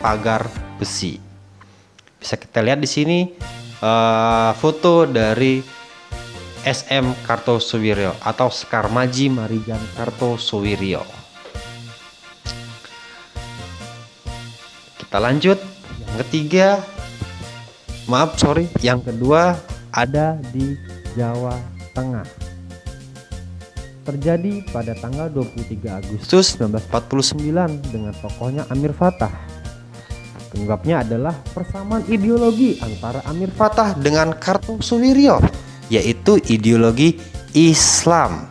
pagar besi. Bisa kita lihat di sini foto dari SM Kartosuwiryo atau Sekar Maji Marijan Kartosuwiryo. Kita lanjut yang ketiga, yang kedua ada di Jawa Tengah. Terjadi pada tanggal 23 Agustus 1949 dengan tokohnya Amir Fathah. Penyebabnya adalah persamaan ideologi antara Amir Fathah dengan Kartosuwiryo, yaitu ideologi Islam.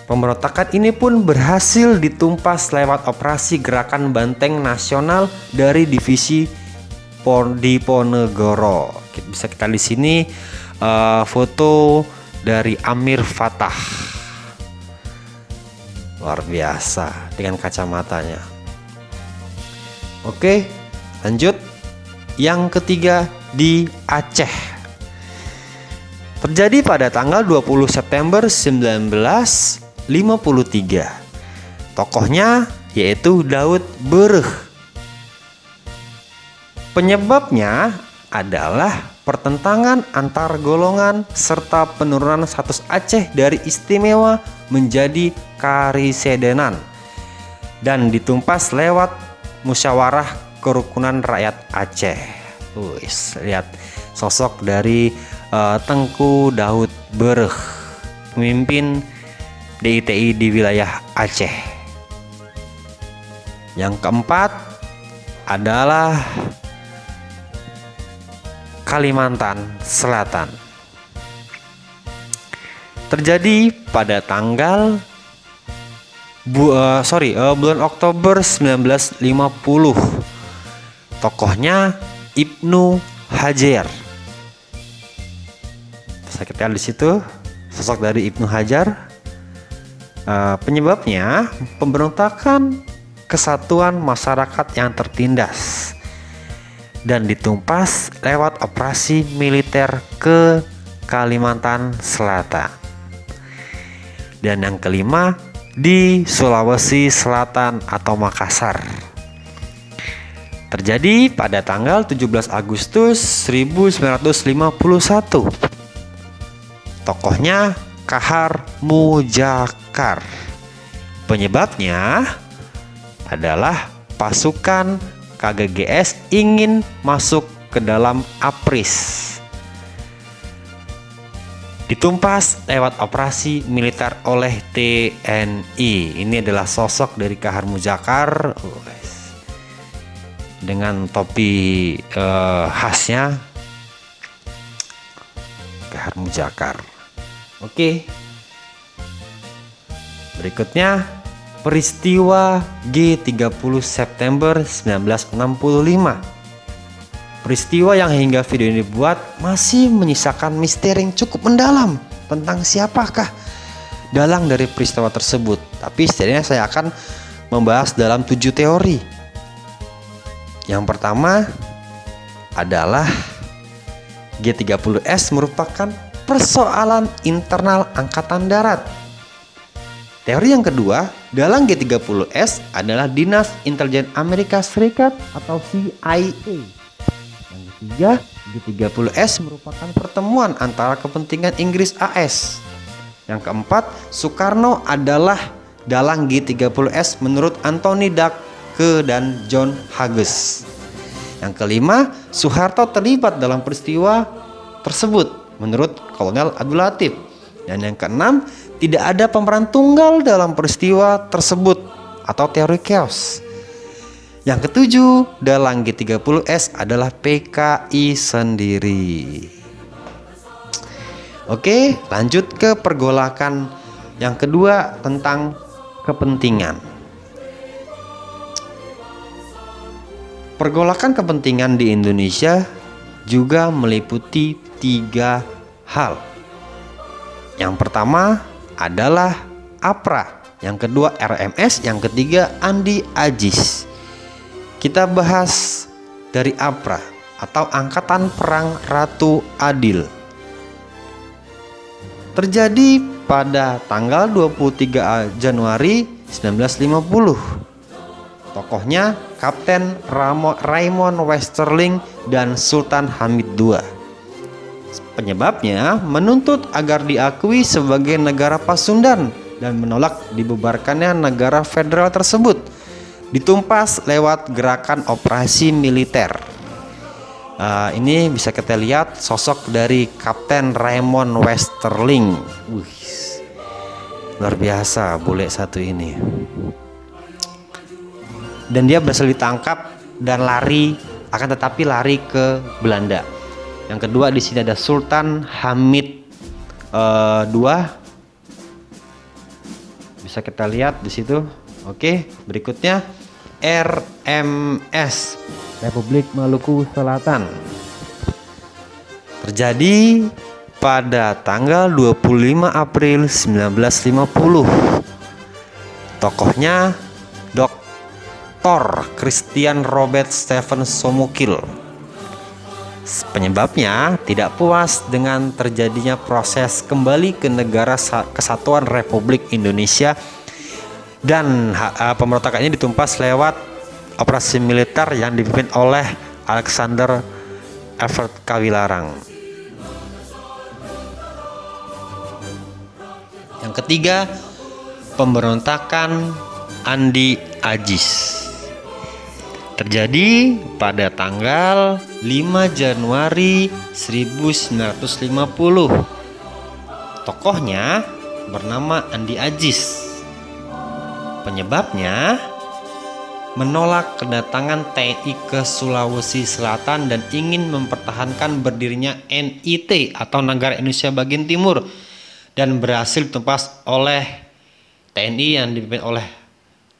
Pemberontakan ini pun berhasil ditumpas lewat operasi Gerakan Banteng Nasional dari divisi Diponegoro. Bisa kita di sini foto dari Amir Fathah, luar biasa dengan kacamatanya. Oke, lanjut. Yang ketiga di Aceh. Terjadi pada tanggal 20 September 1953. Tokohnya yaitu Daud Bereh. Penyebabnya adalah pertentangan antar golongan serta penurunan status Aceh dari istimewa menjadi karisidenan dan ditumpas lewat musyawarah kerukunan rakyat Aceh. Lihat sosok dari Tengku Daud Bereh, pemimpin DITI di wilayah Aceh. Yang keempat adalah Kalimantan Selatan. Terjadi pada tanggal bulan Oktober 1950. Tokohnya Ibnu Hajar. Bisa kita lihat di situ sosok dari Ibnu Hajar. Penyebabnya pemberontakan kesatuan masyarakat yang tertindas dan ditumpas lewat operasi militer ke Kalimantan Selatan. Dan yang kelima di Sulawesi Selatan atau Makassar. Terjadi pada tanggal 17 Agustus 1951. Tokohnya Kahar Mujakar. Penyebabnya adalah pasukan KGGS ingin masuk ke dalam APRIS. Ditumpas lewat operasi militer oleh TNI. Ini adalah sosok dari Kahar Mujakar dengan topi khasnya Kahar Mujakar. Oke. Berikutnya peristiwa G30 September 1965. Peristiwa yang hingga video ini dibuat masih menyisakan misteri yang cukup mendalam tentang siapakah dalang dari peristiwa tersebut. Tapi setidaknya saya akan membahas dalam 7 teori. Yang pertama adalah G30S merupakan persoalan internal Angkatan Darat. Teori yang kedua, dalang G30S adalah Dinas Intelijen Amerika Serikat atau CIA. Yang ketiga, G30S merupakan pertemuan antara kepentingan Inggris AS. Yang keempat, Soekarno adalah dalang G30S menurut Anthony Dacke dan John Hughes. Yang kelima, Soeharto terlibat dalam peristiwa tersebut menurut Kolonel Abdul Latif. Dan yang keenam, tidak ada pemeran tunggal dalam peristiwa tersebut atau teori chaos. Yang ketujuh, dalang G30S adalah PKI sendiri. Oke, lanjut ke pergolakan yang kedua tentang kepentingan. Pergolakan kepentingan di Indonesia juga meliputi 3 hal. Yang pertama adalah APRA, yang kedua RMS, yang ketiga Andi Ajis. Kita bahas dari APRA atau Angkatan Perang Ratu Adil. Terjadi pada tanggal 23 Januari 1950. Tokohnya Kapten Raymond Westerling dan Sultan Hamid II. Penyebabnya menuntut agar diakui sebagai negara Pasundan dan menolak dibubarkannya negara federal tersebut. Ditumpas lewat gerakan operasi militer. Ini bisa kita lihat sosok dari Kapten Raymond Westerling. Luar biasa bule satu ini. Dan dia berhasil ditangkap dan lari, akan tetapi lari ke Belanda. Yang kedua di sini ada Sultan Hamid II. Bisa kita lihat di situ. Oke, berikutnya RMS Republik Maluku Selatan. Terjadi pada tanggal 25 April 1950. Tokohnya Dr. Christian Robert Stephen Somukil. Penyebabnya tidak puas dengan terjadinya proses kembali ke negara kesatuan Republik Indonesia, dan pemberontakan ini ditumpas lewat operasi militer yang dipimpin oleh Alexander Everett Kawilarang. Yang ketiga, pemberontakan Andi Agis. Terjadi pada tanggal 5 Januari 1950. Tokohnya bernama Andi Agis. Penyebabnya menolak kedatangan TNI ke Sulawesi Selatan dan ingin mempertahankan berdirinya NIT atau Negara Indonesia Bagian Timur, dan berhasil ditumpas oleh TNI yang dipimpin oleh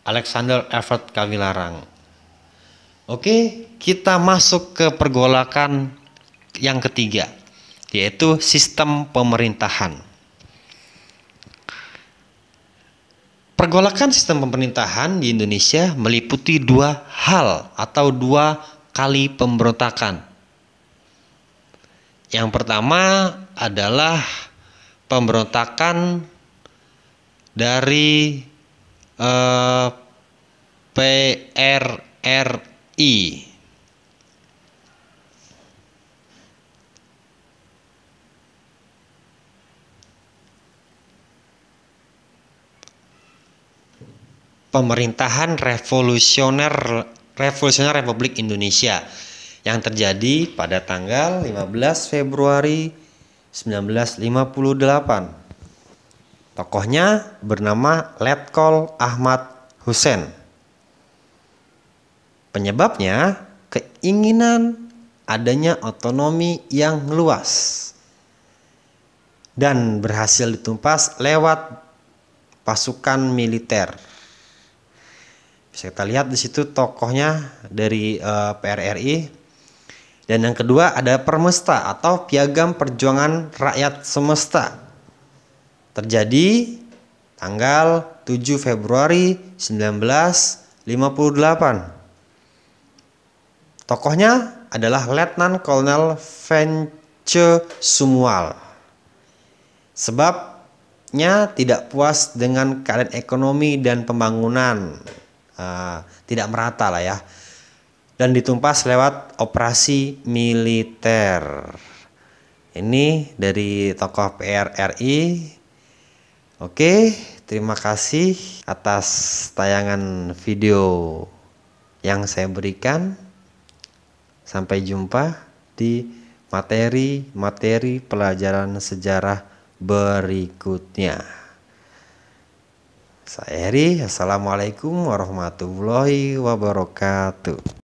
Alexander Everett Kawilarang. Oke, kita masuk ke pergolakan yang ketiga, yaitu sistem pemerintahan. Pergolakan sistem pemerintahan di Indonesia meliputi dua hal atau dua kali pemberontakan. Yang pertama adalah pemberontakan dari PRRI. Pemerintahan Revolusioner Republik Indonesia yang terjadi pada tanggal 15 Februari 1958. Tokohnya bernama Letkol Ahmad Hussein. Penyebabnya keinginan adanya otonomi yang luas dan berhasil ditumpas lewat pasukan militer. Bisa kita lihat di situ tokohnya dari PRRI. Dan yang kedua ada Permesta atau Piagam Perjuangan Rakyat Semesta. Terjadi tanggal 7 Februari 1958. Tokohnya adalah Letnan Kolonel Vence Sumual. Sebabnya tidak puas dengan keadaan ekonomi dan pembangunan, tidak merata lah ya, dan ditumpas lewat operasi militer. Ini dari tokoh PRRI. Oke, terima kasih atas tayangan video yang saya berikan. Sampai jumpa di materi pelajaran sejarah berikutnya. Saya Heri, assalamualaikum warahmatullahi wabarakatuh.